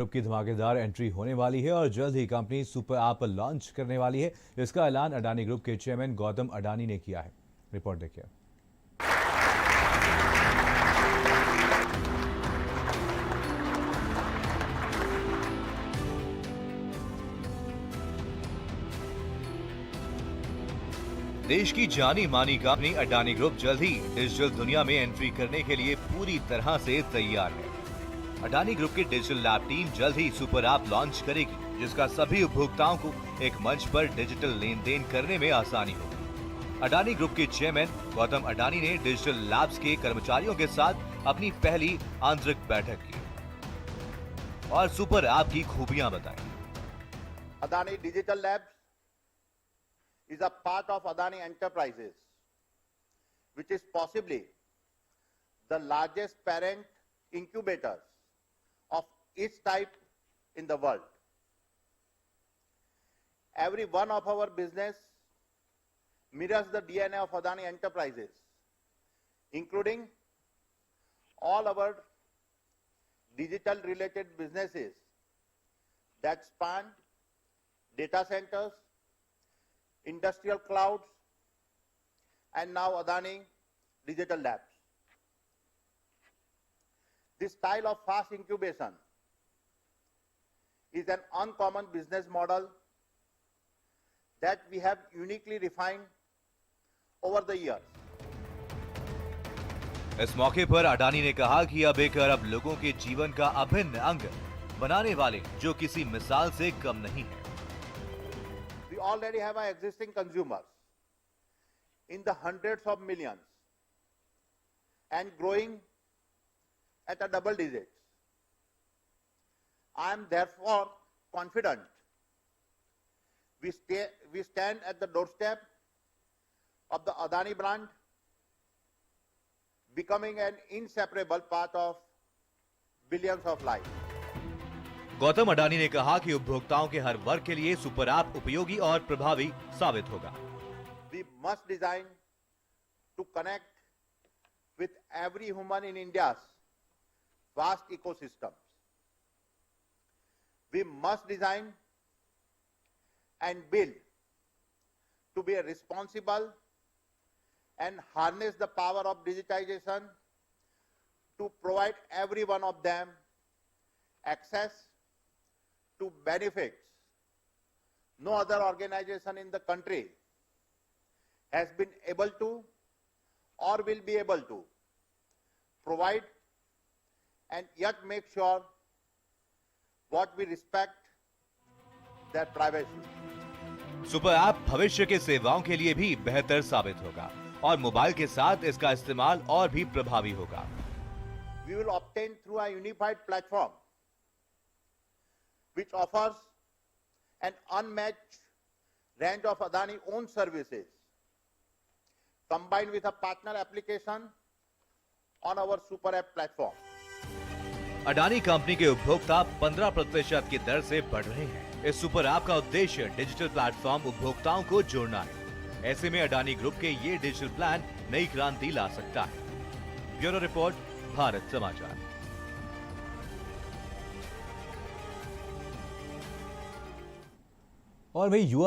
Group की धमाकेदार entry होने वाली है और जल्द ही कंपनी सुपर ऐप लॉन्च करने वाली है। इसका ऐलान अडानी ग्रुप के चेयरमैन गौतम अडानी ने किया है। रिपोर्ट देखिए। देश की जानी मानी कंपनी अडानी ग्रुप जल्द ही डिजिटल दुनिया में एंट्री करने के लिए पूरी तरह से तैयार है। अडानी ग्रुप की डिजिटल लैब टीम जल्द ही सुपर ऐप लॉन्च करेगी, जिसका सभी उपभोक्ताओं को एक मंच पर डिजिटल लेन देन करने में आसानी होगी। अडानी ग्रुप के चेयरमैन गौतम अडानी ने डिजिटल लैब्स के कर्मचारियों के साथ अपनी पहली आंतरिक बैठक की और सुपर ऐप की खूबियां बताई। Adani Digital Labs is a part of Adani Enterprises, which is possibly the largest parent incubators of its type in the world. Every one of our business mirrors the DNA of Adani Enterprises, including all our digital related businesses that span data centers, industrial clouds, and now Adani Digital Labs. This style of fast incubation is an uncommon business model that we have uniquely refined over the years. इस मौके पर अडानी ने कहा कि अब 1 अरब लोगों के जीवन का अभिन्न अंग बनाने वाले जो किसी मिसाल से कम नहीं है। We already have our existing consumers in the hundreds of millions and growing at a double digits. I am therefore confident we stand at the doorstep of the Adani brand becoming an inseparable part of billions of lives. Gautam Adani ने कहा कि उपभोक्ताओं के हर वर्ग के लिए super app उपयोगी और प्रभावी साबित होगा। We must design to connect with every human in India's vast ecosystems. We must design and build to be responsible and harness the power of digitization to provide every one of them access to benefits no other organization in the country has been able to or will be able to provide, and yet make sure what we respect their privacy. Super app भविष्य के सेवाओं के लिए भी बेहतर साबित होगा और मोबाइल के साथ इसका इस्तेमाल और भी प्रभावी होगा। We will obtain through a unified platform which offers an unmatched range of Adani owned services combined with a partner application on our super app platform. Adani company के उपभोक्ता 15% की दर से बढ़ रहे हैं। इस सुपर ऐप का उद्देश्य डिजिटल प्लेटफॉर्म उपभोक्ताओं को जोड़ना है। ऐसे में अडानी ग्रुप के ये डिजिटल प्लान नई क्रांति ला सकता है। ब्यूरो रिपोर्ट, भारत समाचार। और भाई युवा